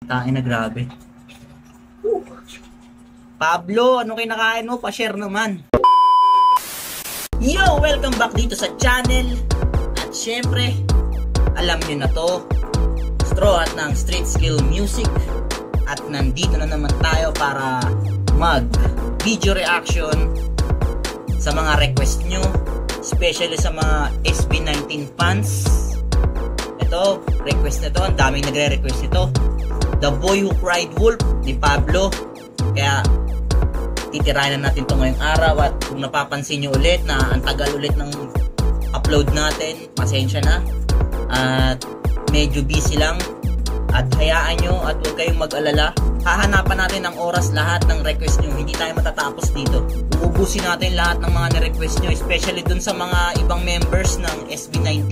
Tain na grabe. Pablo, ano kinakain mo? Pa-share naman. Yo! Welcome back dito sa channel. At syempre, alam nyo na to, Straw ng Street Skill Music. At nandito na naman tayo para mag video reaction sa mga request nyo, especially sa mga SB19 fans. Ito, request na to, ang daming nagre-request nito. The Boy Who Cried Wolf ni Pablo. Kaya titirahin na natin ito ngayong araw. At kung napapansin nyo ulit na ang tagal ulit ng upload natin, pasensya na. At medyo busy lang. At hayaan nyo at huwag kayong mag-alala. Hahanapan natin ng oras lahat ng request nyo. Hindi tayo matatapos dito. Uubusin natin lahat ng mga na-request nyo, especially dun sa mga ibang members ng SB19.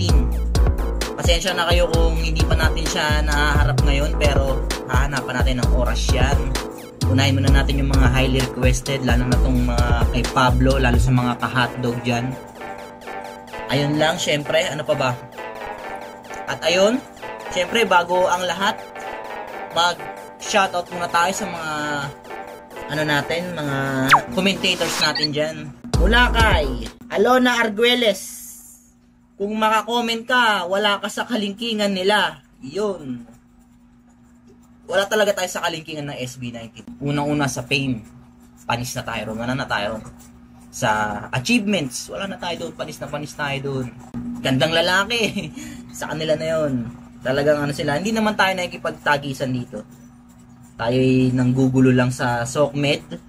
Pasensya na kayo kung hindi pa natin siya nahaharap ngayon, pero hahanapan natin ng oras yan. Unahin muna natin yung mga highly requested, lalo na itong mga kay Pablo, lalo sa mga ka-hotdog dyan. Ayun lang, syempre, ano pa ba? At ayun, syempre, bago ang lahat, mag-shoutout muna tayo sa mga, ano natin, mga commentators natin dyan. Mula kay Alona Arguelles. Kung makakomment ka, wala ka sa kalingkingan nila. Yun. Wala talaga tayo sa kalingkingan ng SB19. Unang-una sa fame, panis na tayo ron. Wala na tayo ron. Sa achievements, wala na tayo doon. Panis na panis tayo doon. Gandang lalaki. Sa kanila na yun. Talagang ano sila. Hindi naman tayo nakikipagtagisan dito. Tayo'y nanggugulo lang sa SOCMED.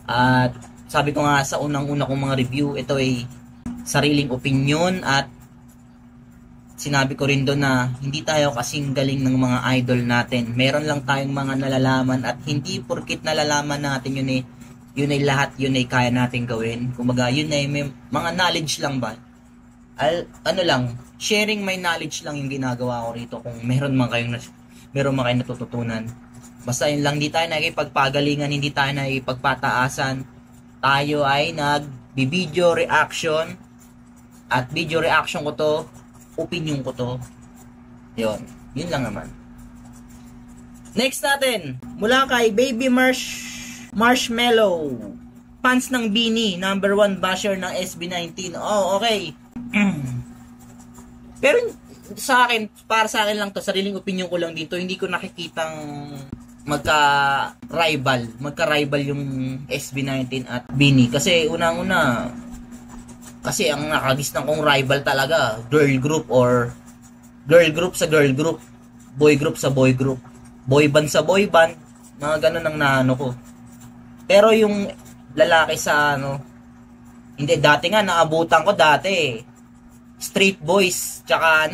At sabi ko nga sa unang-una kong mga review, ito ay sariling opinion at sinabi ko rin doon na hindi tayo kasing galing ng mga idol natin. Meron lang tayong mga nalalaman at hindi porkit nalalaman natin yun ay lahat, yun ay kaya natin gawin. Kumbaga, yun ay may mga knowledge lang ba? Ano lang, sharing my knowledge lang yung ginagawa ko rito kung meron man kayong natututunan. Basta yun lang, hindi tayo nakikipagpagalingan, hindi tayo nakikipagpataasan. Tayo ay nag-video reaction at video reaction ko to, opinion ko to. Yun lang naman. Next natin, mula kay Baby Marshmallow. Fans ng Bini, number 1 basher ng SB19. Oh, okay. Pero sa akin, para sa akin lang to, sariling opinion ko lang dito, hindi ko nakikitang magka-rival yung SB19 at Bini. Kasi unang-una, kasi ang nakagisnan kong rival talaga, girl group or girl group sa girl group, boy group sa boy group, boy band sa boy band, mga ganun ang naano ko. Pero yung lalaki sa hindi, dati nga naabutan ko dati Street Boys, tsaka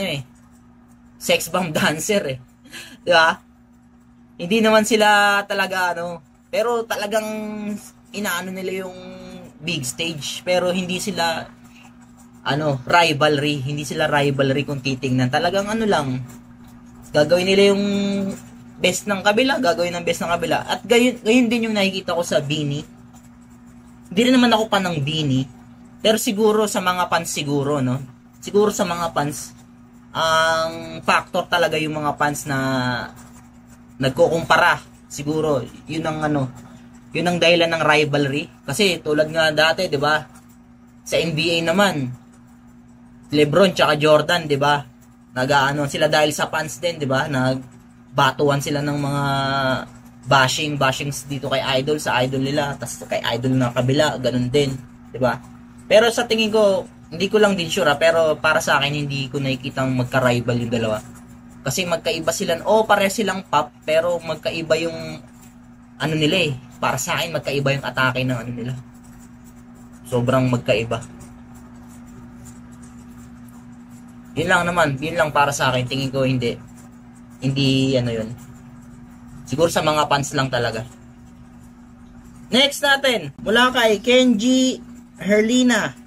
sex bomb dancer diba? Hindi naman sila talaga pero talagang inaano nila yung big stage, pero hindi sila rivalry, hindi sila rivalry kung titingnan. Talagang lang, gagawin nila yung best ng kabila, gagawin ng best ng kabila. At gayon din yung nakikita ko sa Bini. Hindi rin naman ako pa ng Bini, pero siguro sa mga fans siguro, siguro sa mga fans, ang factor talaga yung mga fans na nagkukumpara. Siguro, yun ang dahilan ng rivalry. Kasi tulad nga dati, 'di ba? Sa NBA naman, LeBron tsaka Jordan, 'di ba? Sila dahil sa fans din, 'di ba? Nagbatuan sila ng mga bashings dito kay idol, sa idol nila, tapos kay idol na kabila, ganun din, 'di ba? Pero sa tingin ko, hindi ko lang din sure, pero para sa akin hindi ko nakikitang magka-rival yung dalawa. Kasi magkaiba sila, pare silang pop, pero magkaiba yung nila Para sa akin magkaiba yung atake ng nila. Sobrang magkaiba. Yun lang naman, yun lang para sa akin. Tingin ko hindi yun. Siguro sa mga fans lang talaga. Next natin, mula kay Kenji Herlina.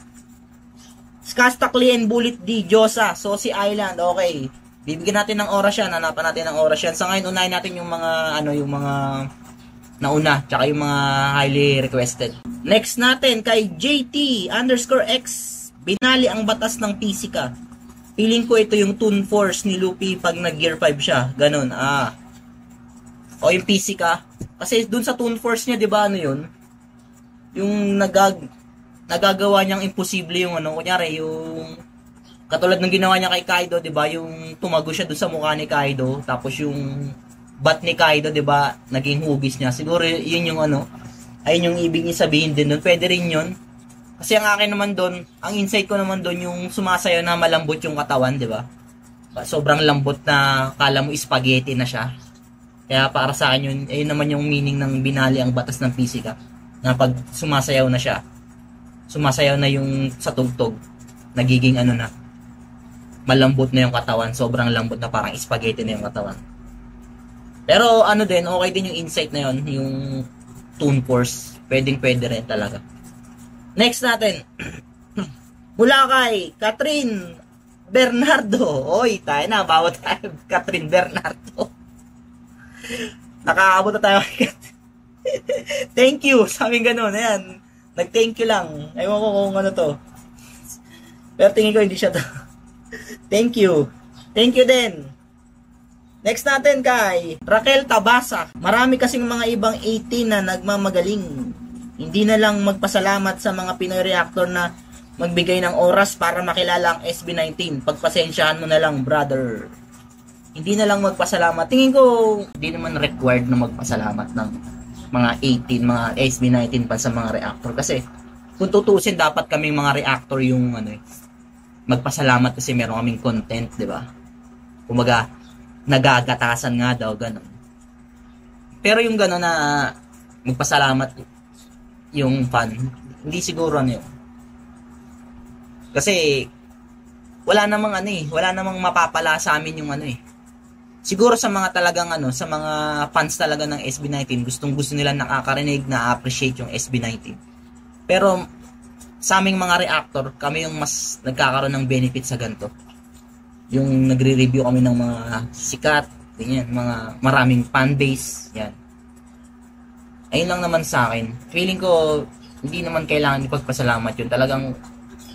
Skastakli and Bullet D Diyosa, Sosi Island. Okay. Bibigyan natin ng oras yan, hanapan natin ng oras yan. Sa ngayon, unahin natin yung mga yung mga nauna, tsaka yung mga highly requested. Next natin kay JT_X. Binali ang batas ng pisika. Feeling ko ito yung Toon Force ni Luffy pag nag Gear 5 siya. Ganun. o yung Physica. Kasi dun sa Toon Force niya, 'di ba, ano 'yun? Yung nagagawa niyang imposible yung ano, kunyari yung katulad ng ginawa niya kay Kaido, 'di ba? Yung tumago siya dun sa mukha ni Kaido, tapos yung bat ni Kaido, 'di ba? Naging hugis niya. Siguro 'yun yung ano, ayun yung ibig niya sabihin din doon. Pwede rin 'yun. Kasi ang akin naman doon, ang insight ko naman doon yung sumasayaw na malambot yung katawan, 'di ba? Sobrang lambot na kala mo spaghetti na siya. Kaya para sa akin yun, ayun naman yung meaning ng binali ang batas ng Physica. Na pag sumasayaw na siya, sumasayaw na yung sa tugtog, nagiging ano na, malambot na yung katawan, sobrang lambot na parang spaghetti na yung katawan. Pero ano din, okay din yung insight na yun, yung Toon Force, pwede rin talaga. Next natin, mula kay Catherine Bernardo. Oy, tayo na, bawat tayo, Catherine Bernardo. Nakakaabot na tayo kay thank you, sabi ganun, ayan. Nag-thank you lang. Ewan ko kung ano to. Pero tingin ko hindi siya to. Thank you. Thank you din. Next natin kay Raquel Tabasa. Marami kasing mga ibang 18 na nagmamagaling. Hindi na lang magpasalamat sa mga Pinoy Reactor na magbigay ng oras para makilala ang SB19. Pagpasensyahan mo na lang, brother. Hindi na lang magpasalamat. Tingin ko, hindi naman required na magpasalamat ng mga 18, mga SB19 pa sa mga reactor. Kasi, kung tutusin, dapat kaming mga reactor yung ano, magpasalamat kasi meron kaming content, di ba? Kumaga, nagagatasan nga daw, gano'n. Pero yung gano'n na magpasalamat yung fan, hindi siguro ano yun. Kasi, wala namang mapapala sa amin yung ano eh. Siguro sa mga talagang ano, sa mga fans talaga ng SB19, gustong-gusto nila nakakarinig, na-appreciate yung SB19. Pero sa aming mga reactor, kami yung mas nagkakaroon ng benefit sa ganito. Yung nagre-review kami ng mga sikat, ganyan, mga maraming fan base, yan. Ayun lang naman sa akin. Feeling ko, hindi naman kailangan ipagpasalamat yun. Talagang,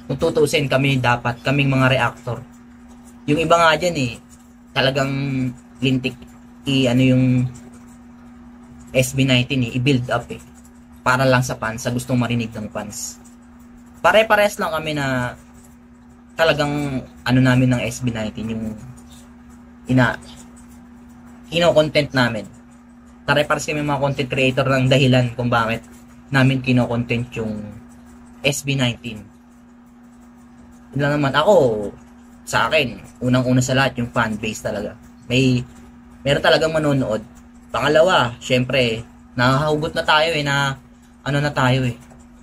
kung tutusin kami dapat, kaming mga reactor. Yung iba nga dyan eh, talagang lintik ano yung SB19 i-build up eh. Para lang sa fans, sa gustong marinig ng fans. Pare-pares lang kami na talagang ano namin ng SB19 yung ino-content namin. Pare-pares kami mga content creator ng dahilan kung bakit namin kino-content yung SB19. Yun lang naman ako. Sa akin, unang-una sa lahat yung fan base talaga. Meron talagang manonood. Pangalawa, syempre, nahuhugot na tayo eh,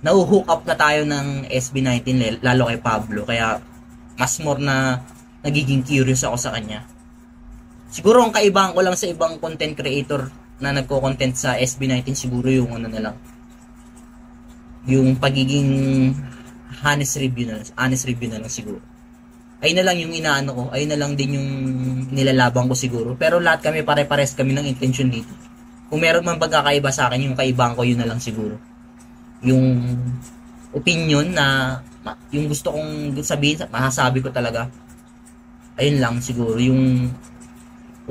nahuhook up na tayo ng SB19 lalo kay Pablo. Kaya, mas more na nagiging curious ako sa kanya. Siguro ang kaibang ko lang sa ibang content creator na nagko-content sa SB19, siguro yung ano na lang. Yung pagiging honest review na lang siguro. Ayun na lang yung inaano ko. Ayun na lang din yung nilalabang ko siguro. Pero lahat kami pare-pares kami ng intention dito. Kung meron man pagkakaiba sa akin, yung kaibang ko, yun na lang siguro. Yung opinion na yung gusto kong sabihin, masasabi ko talaga. Ayun lang siguro. Yung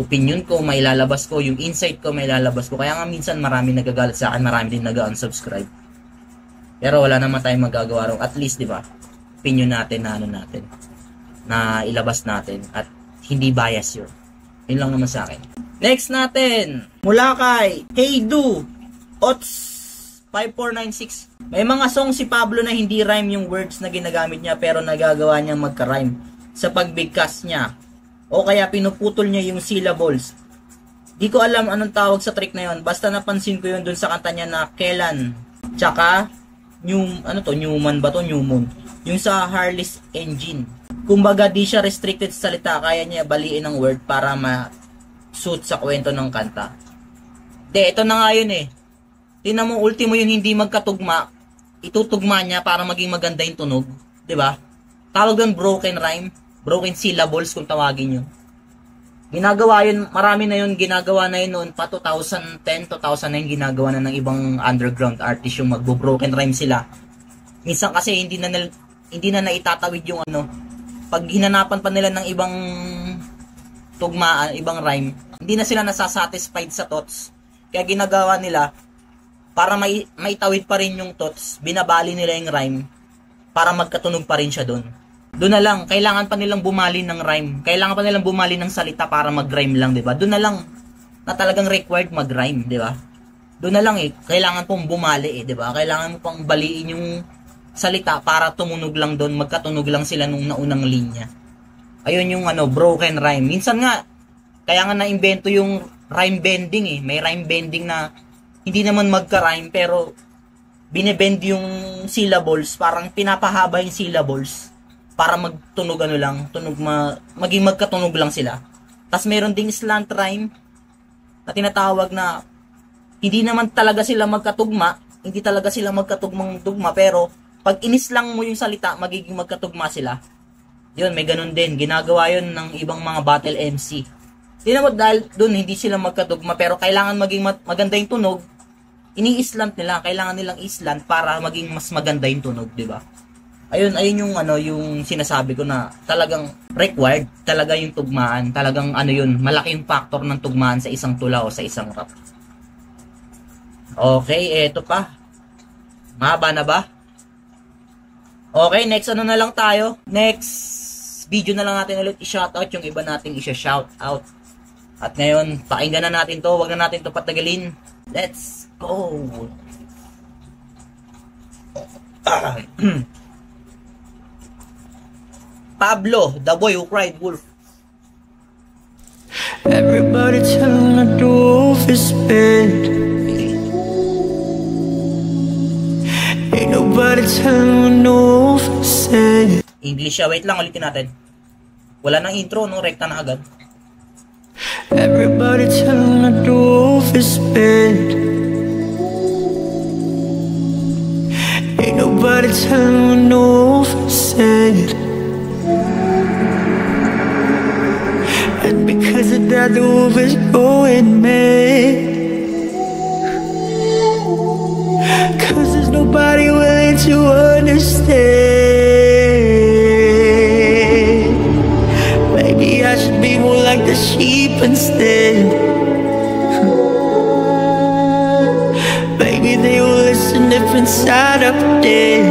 opinion ko, may lalabas ko. Yung insight ko, may lalabas ko. Kaya nga minsan marami nagagalit sa akin, marami din nag-unsubscribe. Pero wala naman tayong magagawa rin. At least, di ba? Opinion natin na ano natin, na ilabas natin at hindi bias yun. Yun lang naman sa akin. Next natin, mula kay Heydu Ots 5496. May mga song si Pablo na hindi rhyme yung words na ginagamit niya pero nagagawa niyang magka-rhyme sa pagbigkas niya o kaya pinuputol niya yung syllables. Di ko alam anong tawag sa trick na yun, basta napansin ko yun dun sa kanta niya na Kailan tsaka Newman ba to? Newmoon. Yung sa Harley's Engine. Kumbaga di siya restricted sa salita, kaya niya baliin ng word para ma-suit sa kwento ng kanta. Ito na nga yun eh. Tingnan mo, ultimo yung hindi magkatugma, itutugma niya para maging maganda yung tunog. 'Di ba? Tawag doon broken rhyme, broken syllables kung tawagin yun. Ginagawa yun, marami na yun, ginagawa na yun noon pa 2010, 2009, ginagawa na ng ibang underground artist yung magbo-broken rhyme sila. Minsan kasi hindi na naitatawid yung ano, pag hinanapan pa nila ng ibang tugmaan, ibang rhyme, hindi na sila nasasatisfied sa thoughts. Kaya ginagawa nila, para maitawid pa rin yung thoughts, binabali nila yung rhyme, para magkatunog pa rin siya doon. Doon na lang, kailangan pa nilang bumali ng rhyme. Kailangan pa nilang bumali ng salita para mag-rhyme lang, 'di ba? Doon na lang na talagang required mag-rhyme, 'di ba? Doon na lang kailangan pong bumali 'di ba? Kailangan mo pang baliin yung salita para tumunog lang doon, magkatunog lang sila nung naunang linya. Ayun yung broken rhyme. Minsan nga kaya nga na-invento yung rhyme bending May rhyme bending na hindi naman magka-rhyme pero binebend yung syllables, parang pinapahaba yung syllables para magtunog maging magkatunog lang sila. Tapos meron ding slant rhyme na tinatawag na hindi naman talaga sila magkatugma, hindi talaga sila magkatugmang tugma, pero pag inis lang mo yung salita, magiging magkatugma sila. Yun, may ganun din. Ginagawa yun ng ibang mga battle MC. Hindi naman dahil dun hindi sila magkatugma, pero kailangan maging maganda yung tunog, ini-islant nila, kailangan nilang islant para maging mas maganda yung tunog, di ba? Ayun yung yung sinasabi ko na talagang required talaga yung tugmaan, talagang yun, malaking factor ng tugmaan sa isang tula o sa isang rap. Okay, eto pa. Mahaba na ba? Okay, next na lang tayo. Next video na lang natin ulit i-shoutout yung iba nating i-shoutout. At ngayon, pakinggan na natin to, wag na natin to patagalin. Let's go! Pablo, the boy who cried wolf. Everybody telling the wolf is bad. Ain't nobody telling the wolf is sad. English wait lang, ulitin natin. Wala nang intro, rekta na agad. Everybody telling the wolf is bad. Ain't nobody telling the wolf is sad. And because of that, the wolf is going mad. Cause there's nobody willing to understand. Maybe I should be more like the sheep instead. Maybe they will listen if inside I'm dead.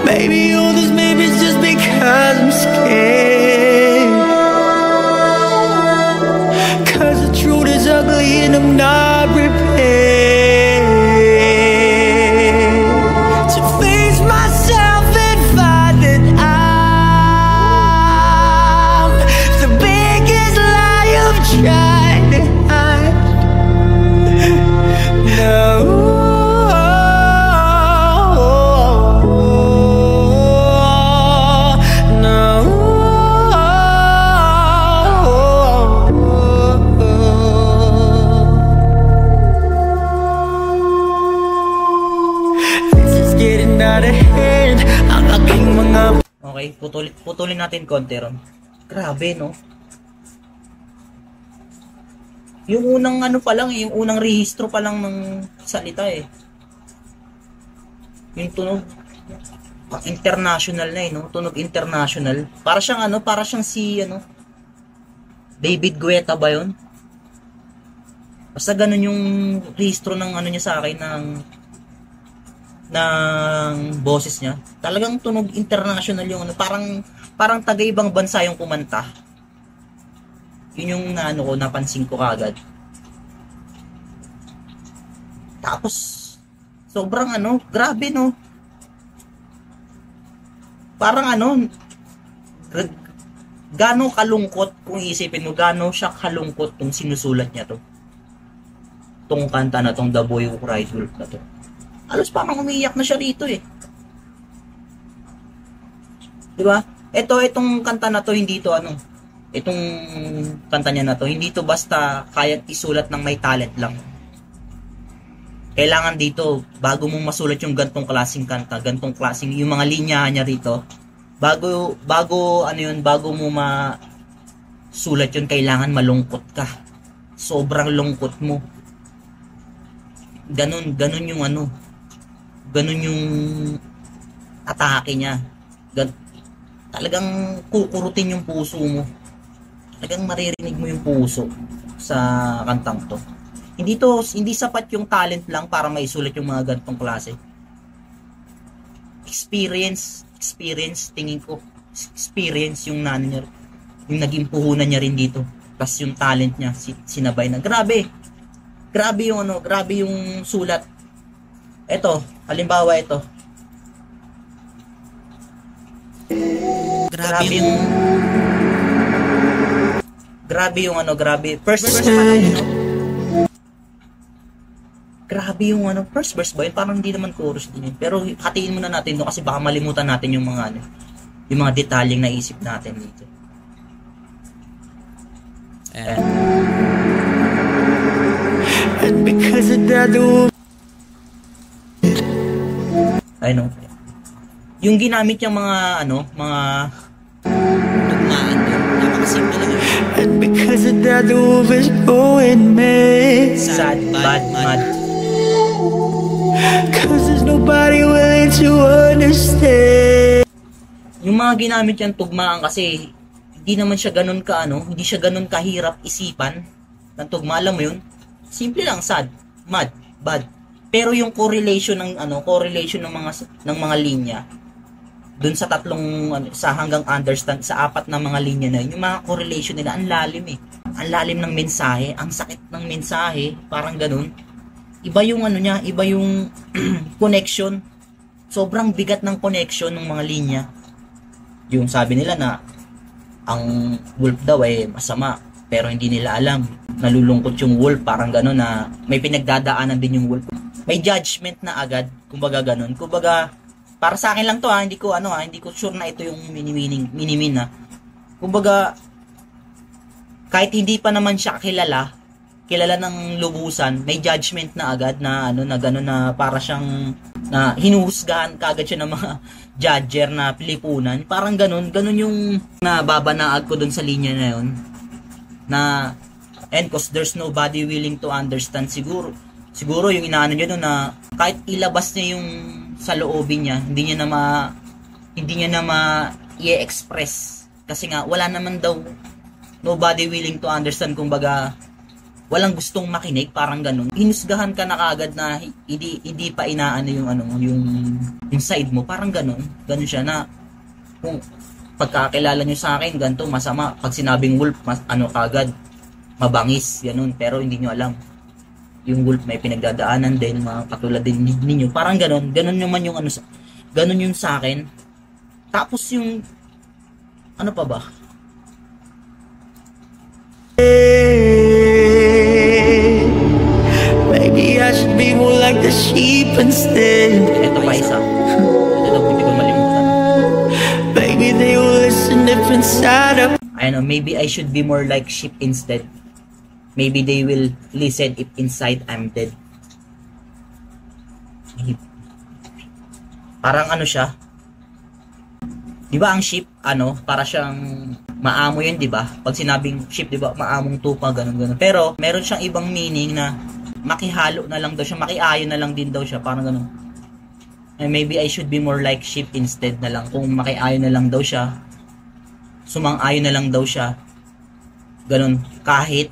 Maybe all this maybe's just because I'm scared. Cause the truth is ugly and I'm not prepared to face myself and find that I'm the biggest lie of tried to hide. No. Okay, putulin natin konti ron. Grabe, no? Yung unang pa lang, yung unang rehistro pa lang ng salita Yung tunog international na no? Tunog international. Para siyang para siyang si David Guetta ba 'yon? Basta ganun yung rehistro ng niya sa akin ng boses niya. Talagang tunog international yung parang taga-ibang bansa yung kumanta. Yun yung napansin ko kagad. Tapos sobrang grabe no. Parang gaano kalungkot kung isipin mo, gaano siya kalungkot tong sinusulat niya to. Tong kanta na tong The Boy Who Cried Wolf na to. Alos parang umiiyak na siya rito Diba? Itong kanta na to, hindi to itong kanta niya na to, hindi to basta kaya isulat ng may talent lang. Kailangan dito, bago mong masulat yung gantong klaseng kanta, gantong klaseng, yung mga linya niya rito, bago mo masulat yun, kailangan malungkot ka. Sobrang lungkot mo. Ganun yung ganun yung atake niya. Talagang kukurutin yung puso mo. Talagang maririnig mo yung puso sa kantang to. Hindi sapat yung talent lang para maisulat yung mga ganitong klase. Experience tingin ko. Experience yung niya, yung naging puhunan niya rin dito. Plus yung talent niya sinabay na. Grabe yung sulat. Ito, halimbawa ito. Grabe first verse pa lang yun, no? Grabe yung first verse ba yun? Parang hindi naman chorus din yun. Pero hatiin muna natin doon kasi baka malimutan natin yung mga yung mga detalyeng naisip natin dito. Ayan. And because of that, I know. Yung ginamit yung mga mga tugmaan doon. Napakasimple lang yun. and because of that, the wolf is going mad. Sad, bad, mad. Cause there's nobody willing to understand. Yung mga ginamit yung tugmaan kasi hindi naman siya ganun hindi siya ganun kahirap isipan ng tugma, alam mo yun? Simple lang, sad, mad, bad. Pero yung correlation ng mga linya dun sa tatlong sa hanggang understand sa apat na mga linya na yun, yung mga correlation nila ang lalim eh. Ang lalim ng mensahe, ang sakit ng mensahe, parang ganun. Iba yung iba yung connection. Sobrang bigat ng connection ng mga linya. Yung sabi nila na ang wolf daw ay masama, pero hindi nila alam. Nalulungkot yung wolf, parang ganun na may pinagdadaanan din yung wolf. May judgment na agad, kumbaga ganun. Kumbaga, para sa akin lang to hindi ko sure na ito yung mini-mean na. Kumbaga, kahit hindi pa naman siya kilala ng lubusan, may judgment na agad na na gano'n na para siyang na hinuhusgahan kagad siya ng mga judger na Pilipunan. Parang ganun yung nababanaag ko dun sa linya na yun. Na, and cause there's nobody willing to understand siguro yung inaano niya doon na kahit ilabas niya yung sa loobin niya, hindi niya na i-express kasi nga wala naman daw nobody willing to understand, kumbaga walang gustong makinig, parang ganun. Hinusgahan ka na kaagad na hindi pa inaano yung side mo, parang ganun siya na kung pagkakilala niyo sa akin ganito masama, pag sinabing wolf kagad mabangis ganun, pero hindi niyo alam yung wolf may pinagdadaanan din, mga katulad din ninyo. Parang ganun naman yung ganun yung sa akin. Tapos yung pa ba? Maybe I should be more like the sheep instead. Ito pa isa. Ito hindi ko malimutan. Maybe they will listen if inside of. I know, maybe I should be more like sheep instead. Maybe they will listen if inside I'm dead. Parang siya. 'Di ba ang sheep para siyang maamo 'yun, 'di ba? Pag sinabing sheep, 'di ba, maamong tupa ganun. Pero meron siyang ibang meaning na makihalo na lang daw siya, makiayon na lang din daw siya, parang ganun. And maybe I should be more like sheep instead na lang. Kung makiayon na lang daw siya, sumang-ayon na lang daw siya. Ganun, kahit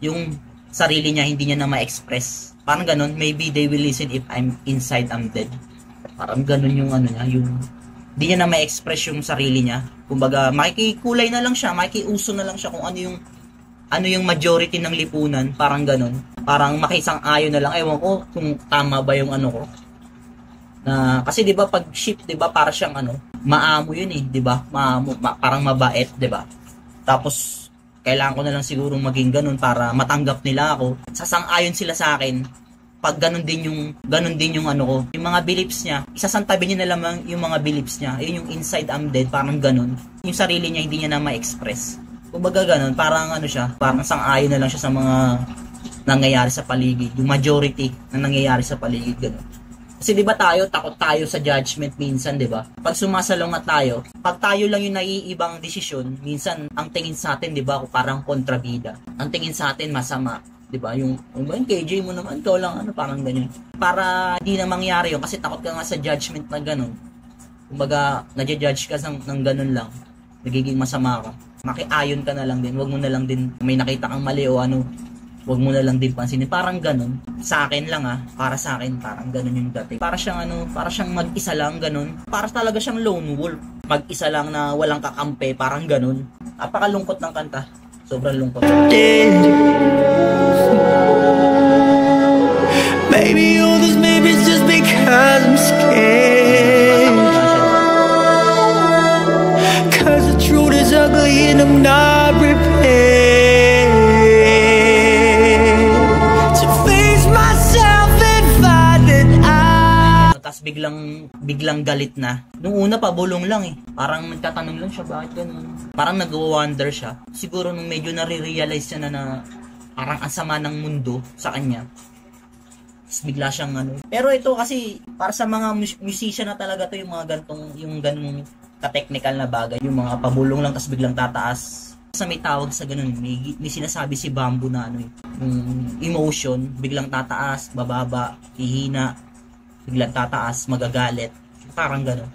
yung sarili niya hindi niya na ma-express. Parang ganun, maybe they will listen if I'm inside I'm dead. Parang ganun yung niya, yung hindi niya na ma-express yung sarili niya. Kumbaga, makikikulay na lang siya, makikiuso na lang siya kung ano yung majority ng lipunan, parang ganun. Parang makisang-ayon na lang, ewan ko kung tama ba yung ko. Na kasi 'di ba pag sheep, 'di ba, para siyang maamo yun 'di ba? Maamo, parang mabait, 'di ba? Tapos kailangan ko na lang sigurong maging ganun para matanggap nila ako. Sasang-ayon sila sa akin pag ganun din yung ko. Yung mga beliefs niya, isasantabi niya na lamang yung mga beliefs niya. Yun yung inside I'm dead, parang ganun. Yung sarili niya hindi niya na ma-express. Kumbaga ganun, parang siya, parang sang-ayon na lang siya sa mga nangyayari sa paligid. Yung majority na nangyayari sa paligid, ganun. Kasi 'di ba takot tayo sa judgment minsan, 'di ba? Pag sumasalungat tayo, pag tayo lang yung naiibang desisyon, minsan ang tingin sa atin, 'di ba, parang kontrabida. Ang tingin sa atin masama, 'di ba? Yung KJ mo naman, ikaw lang parang ganyan. Para hindi na mangyari 'yon kasi takot ka nga sa judgment na ganun. Kumbaga, na-judge ka ng ganun lang. Nagiging masama ka. makiayon ka na lang din. Wag mo na lang din, may nakita kang mali o ano, wag mo na lang din pansinin. Parang ganun. Sa akin lang para sa akin, parang ganun yung dating. Para siyang mag-isa lang, ganun. Para talaga siyang lone wolf. Mag-isa lang na walang kakampi, parang ganun. Napakalungkot ng kanta. Sobrang lungkot. Maybe all this maybe's just because I'm scared. Cause the truth is ugly and I'm not prepared to face myself and find that Tapos biglang galit na. Nung una pa bulong lang Parang nagtatanong lang siya bakit ganun. Parang nag-wonder siya. Siguro nung medyo nare-realize niya na parang ang sama ng mundo sa kanya. Tapos bigla siyang Pero ito kasi para sa mga musician na talaga to yung mga ganung ka-technical na bagay. Yung mga pabulong lang tapos biglang tataas. Sa may tawag sa ganun, may sinasabi si Bamboo na yung emotion, biglang tataas, bababa, hihina, biglang tataas, magagalit. Parang ganun.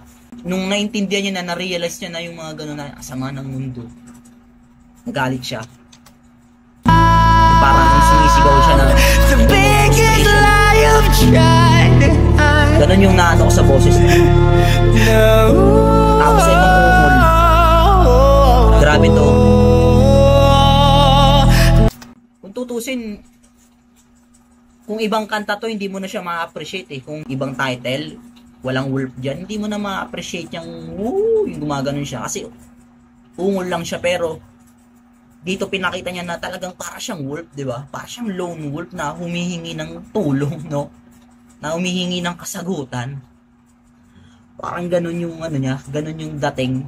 Nung naintindihan niya na-realize niya na yung mga ganun na asama ng mundo, nagalit siya. Parang sumisigaw siya na ganun yung naano ko sa boses niya. Tapos ay mangungol. Grabe to. Kung tutusin, kung ibang kanta to, hindi mo na siya ma-appreciate Kung ibang title, walang wolf dyan, hindi mo na ma-appreciate yung gumaganon siya. Kasi ungol lang siya, pero dito pinakita niya na talagang para siyang wolf, di ba? Para siyang lone wolf na humihingi ng tulong, no? Na humihingi ng kasagutan. Parang ganun yung niya, ganun yung dating.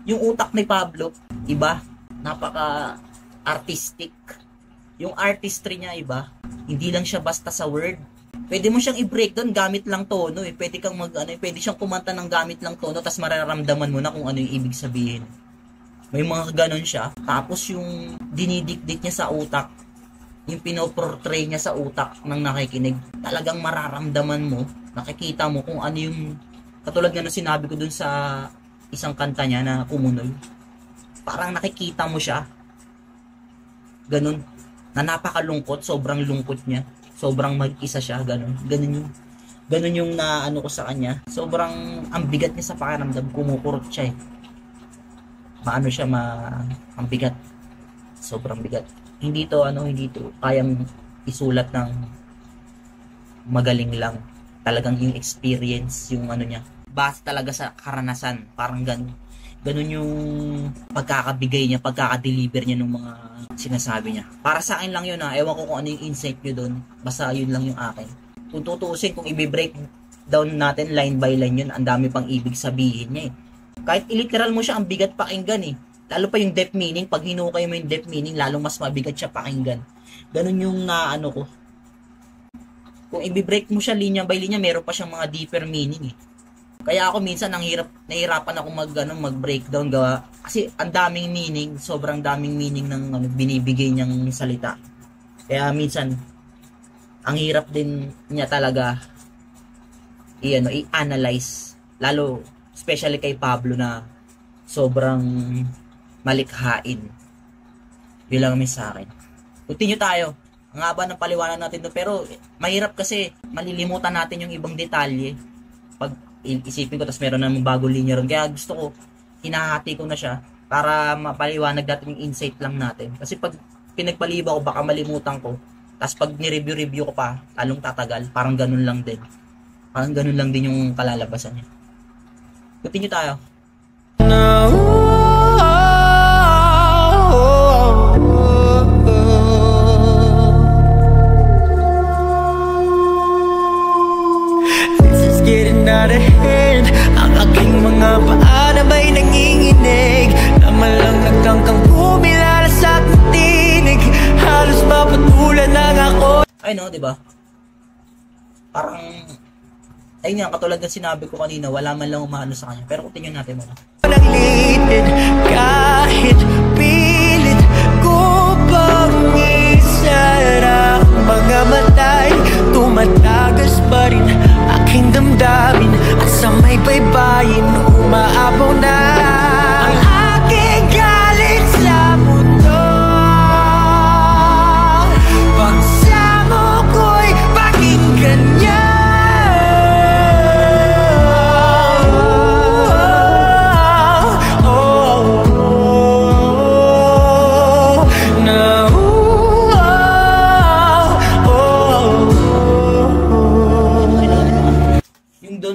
Yung utak ni Pablo, iba, napaka-artistic. Yung artistry niya iba, hindi lang siya basta sa word. Pwede mo siyang i-breakdown gamit lang tono Pwede kang pwede siyang kumanta ng gamit lang tono tapos mararamdaman mo na kung ano yung ibig sabihin. May mga ganun siya. Tapos yung dinidikdik niya sa utak, yung pinoportray niya sa utak ng nakikinig, talagang mararamdaman mo, nakikita mo kung ano yung, katulad nga nung sinabi ko dun sa isang kanta niya na Kumunoy. Parang nakikita mo siya. Ganun. Na napakalungkot, sobrang lungkot niya. Sobrang mag-isa siya, ganun. Ganun yung naano ko sa kanya. Sobrang ang bigat niya sa pakiramdam, kumukurot siya Maano siya ang bigat. Sobrang bigat. Hindi to kayang isulat ng magaling lang. Talagang yung experience, yung niya. Base talaga sa karanasan, parang ganun. Ganun yung pagkakabigay niya, pagkakadeliver niya ng mga sinasabi niya. Para sa akin lang yun ewan ko kung ano yung insight niyo doon. Basta yun lang yung akin. Kung tutuusin, kung i-break down natin line by line yun, ang dami pang ibig sabihin niya Kahit literal mo siya, ang bigat pakinggan Lalo pa yung depth meaning, pag hinukay mo yung depth meaning, lalong mas mabigat siya pakinggan. Ganun yung naano ko. Kung i-break mo siya linya by linya, meron pa siyang mga deeper meaning Kaya ako minsan nahihirapan ako mag-breakdown gawa kasi ang daming meaning, sobrang daming meaning ng binibigay niyang salita. Kaya minsan ang hirap din niya talaga i-analyze, lalo especially kay Pablo na sobrang malikhain. Yun lang sa akin. Continue tayo. Ang haba ng paliwanag natin doon, pero mahirap kasi malilimutan natin yung ibang detalye pag isipin ko, tapos meron namang bagong linya ron. Kaya gusto ko, hinahati ko na siya para mapaliwanag natin yung insight lang natin. Kasi pag pinagpaliba ko, baka malimutan ko. Tapos pag ni-review ko pa, talong tatagal. Parang ganun lang din. Parang ganun lang din yung kalalabasan niya. Continue tayo. Out of hand, ang aking mga paa na may nanginginig, naman lang nagkangkang kumilala sa aking tinig, halos mapatulan lang ako. Ay no, diba? Parang ayun nga, katulad ng sinabi ko kanina, wala man lang umano sa kanya. Pero continue natin muna. Naglitin kahit pilit ko pang isara mga matay, tumatagas pa rin aking damdamin at sa may baybayin umaapaw na ang aking galit sa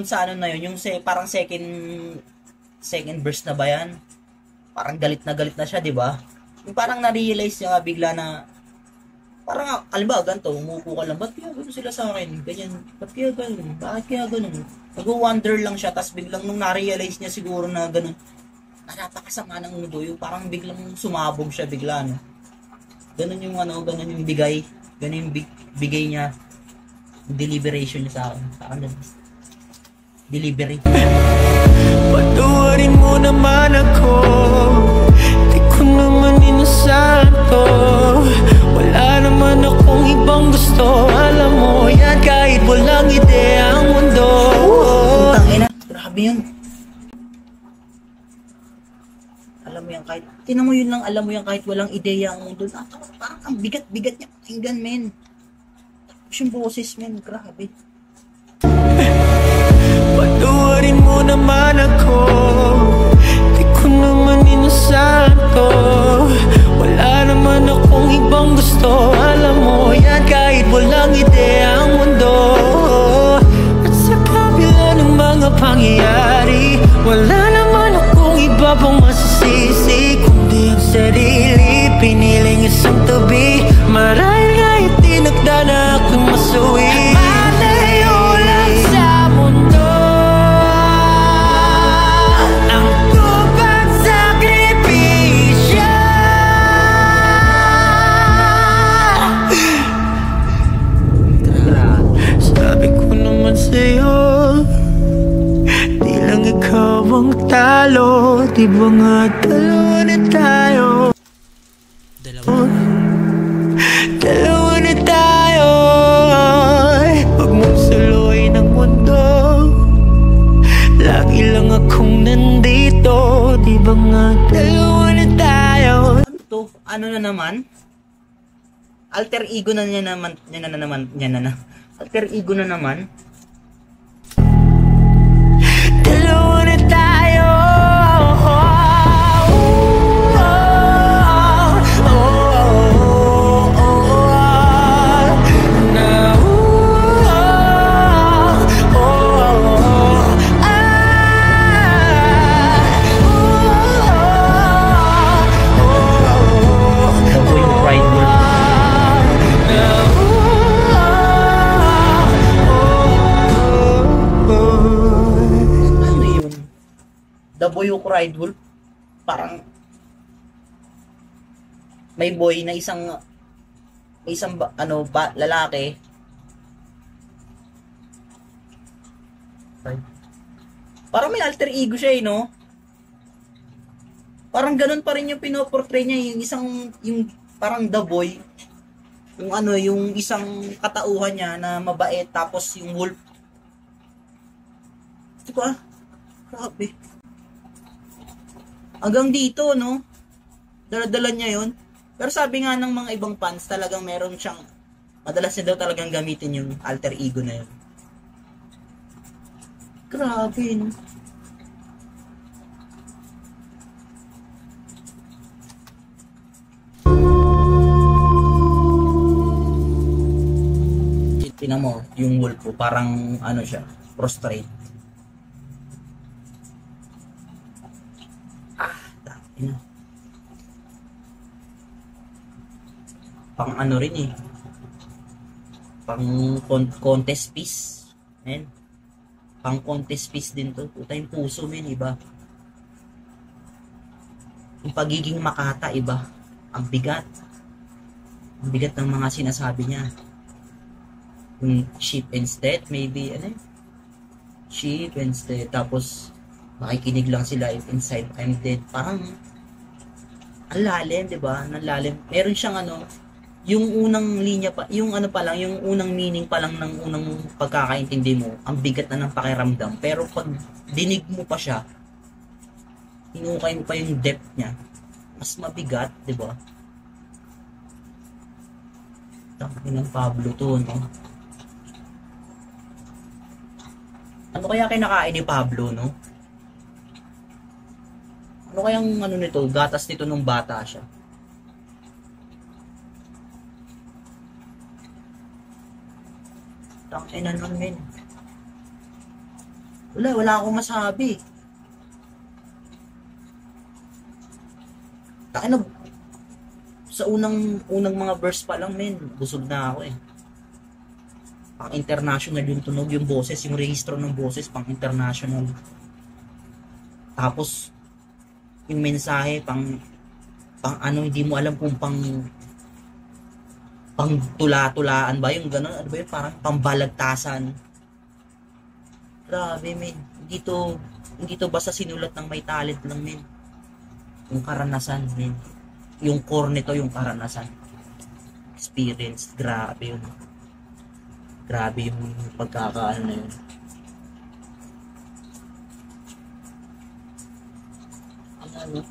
dun sa ano na yun, yung parang second verse na ba yan? Parang galit na siya, di ba? Yung parang na-realize niya bigla na, parang, alam ganito, umupo ka lang, ba't kaya gano'n sila sa akin? Ganyan, ba't kaya gano'n? Bakit kaya gano'n? Nag-wonder lang siya, tapos biglang nung na-realize niya siguro na gano'n, napakasama ng mundo, yung parang biglang sumabog siya bigla, no? Ganun yung ganun yung bigay, ganun yung bigay niya, deliberation niya sa akin, parang ganun. Delivery. Patawarin mo naman ako, di ko naman inasahan to. Wala naman akong ibang gusto, alam mo yan kahit walang ideya ang mundo. Putang ina, grabe yun. Alam mo yan kahit, tinan mo yun lang, alam mo yan kahit walang ideya ang mundo. Parang ang bigat-bigat niya pakinggan, men. Tapos yung boses, men, grabe. Patawarin mo naman ako, di ko naman inasahan to. Wala naman akong ibang gusto, alam mo yan kahit walang ideya ang mundo. At sa kabila ng mga pangyayari, wala naman akong iba pang masisisi, kundi ang sarili, piniling isang tabi. Marahil nga itinakda na ako'y masuwi. Malayo lang sa mundo ang tupang sakripisyo. Sabi ko naman sa'yo, di lang ikaw ang talo, di ba nga dalawa na tayo? Dalawa na tayo. Huwag mong suluin ang mundo, lagi lang akong nandito, di ba nga dalawa na tayo? Ano to? Ano na naman? Alter ego na niya naman. Alter ego na naman. Dalawa na tayo. The Boy Who Cried Wolf, parang may boy na isang lalaki. Parang may alter ego siya, no? Parang ganun pa rin yung pinoportray niya, yung parang the boy, yung isang katauhan niya na mabait, tapos yung wolf. Diba? Grabe. Hanggang dito, no? Dala-dala niya yun. Pero sabi nga ng mga ibang fans, talagang meron siyang, madalas niya daw talagang gamitin yung alter ego na yun. Grabe, no? Tingnan mo, yung wolf po, parang siya, prostrate. Pang rin eh. Pang contest piece. Men. Pang contest piece din to. Puta yung puso, men, iba. Yung pagiging makata, iba. Ang bigat. Ang bigat ng mga sinasabi niya. Yung sheep instead, maybe, sheep instead. Tapos, makikinig lang sila if inside I'm dead. Parang, ang lalim, diba? Ang lalim. Meron siyang yung unang linya pa, yung yung unang meaning pa lang ng unang pagkakaintindi mo, ang bigat na ng pakiramdam. Pero pag dinig mo pa siya, hinukay mo pa yung depth niya, mas mabigat, diba? Tangin ng Pablo to, no? Ano kaya kinakain ni Pablo, no? Ano kayang nito, gatas nito nung bata siya? Tangina nun, men. Wala akong masabi. Ano, sa unang mga verse pa lang, men, busog na ako eh. Pang international yung tunog, yung boses, yung registro ng boses, pang international. Tapos, yung mensahe, pang ano, hindi mo alam kung pang tula-tulaan ba, yung gano'n, ano ba yun, parang pambalagtasan. Grabe, men. Hindi to basta sinulat ng may talent lang, men. Yung karanasan, men. Yung core nito, yung karanasan. Experience, grabe yun. Grabe yung pagkakaano na yun. Ano?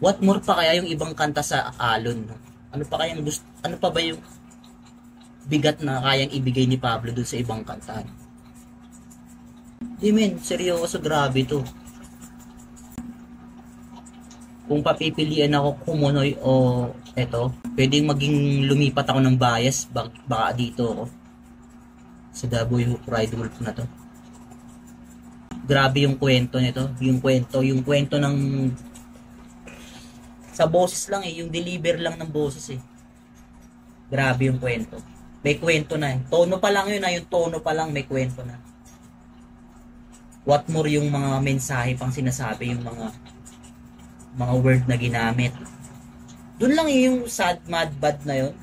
What more pa kaya yung ibang kanta sa Alon? Ano pa ba yung bigat na kayang ibigay ni Pablo dun sa ibang kanta? Di men, seryoso, grabe to. Kung papipilian ako Kumunoy o eto, pwedeng maging lumipat ako ng bias, baka dito ako. Sa The Boy Who Cried Wolf na to. Grabe yung kwento nito, yung kwento ng sa boses lang eh, yung deliver lang ng boses eh. Grabe yung kwento. May kwento na eh. Tono pa lang yun, yung tono pa lang may kwento na. What more yung mga mensahe pang sinasabi, yung mga word na ginamit. Doon lang yung sad, mad, bad na yun.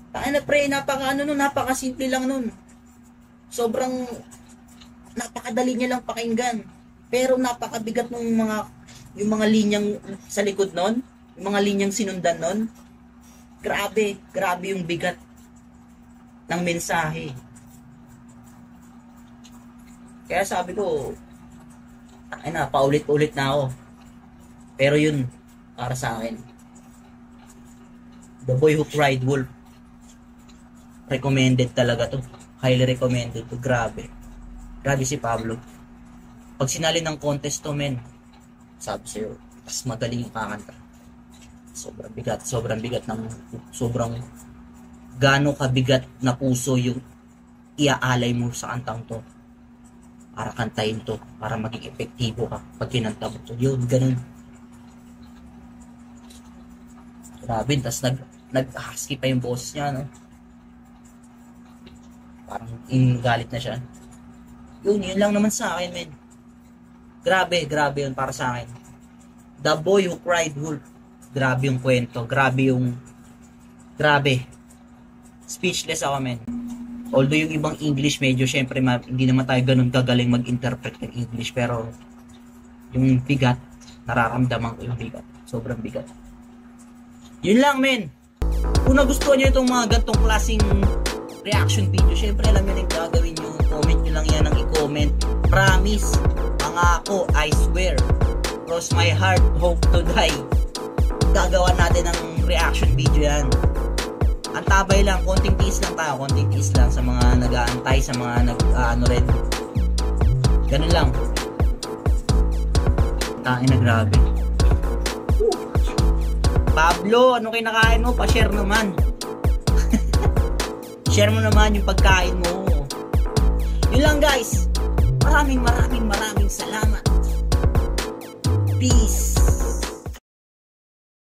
Tayo na pre, napakasimple lang nun. Sobrang napakadali niya lang pakinggan. Pero napakabigat ng yung mga linyang sa likod nun, yung mga linyang sinundan nun. Grabe yung bigat ng mensahe. Kaya sabi ko, paulit-ulit na ako. Pero yun, para sa akin, The Boy Who Cried Wolf. Recommended talaga to. Highly recommended to. Grabe si Pablo. Pag sinali ng contest to, men, sabi sa'yo, mas magaling yung kakanta. Sobrang bigat ng, sobrang gaano kabigat na puso yung iaalay mo sa kantang to. Para kantahin to, para maging epektibo ka pag kinanta mo to. Yun, ganun. Grabe, tas nag-husky pa yung boses niya, no? Parang galit na siya. Yun lang naman sa akin, men. Grabe yun para sa akin. The Boy Who Cried Wolf. Grabe yung kwento. Grabe. Speechless ako, men. Although yung ibang English, medyo syempre hindi naman tayo ganun kagaling mag-interpret ng English. Pero yung bigat, nararamdaman ko yung bigat. Sobrang bigat. Yun lang, men. Kung nagustuhan nyo itong mga gantong klaseng reaction video, syempre alam nyo na yung gagawin nyo. Comment nyo lang yan ang i-comment. Promise. Pangako, I swear. Cross my heart, hope to die. Gagawa natin ng reaction video yan. Antabay lang, konting tiis lang tayo. Konting tiis lang sa mga nag-aantay, sa mga nag-ano rin. Ganun lang. Tain na grabe. Pablo, ano kinakain mo? Pa-share naman. Share mo naman yung pagkain mo. Yun lang, guys. Maraming salamat. Peace.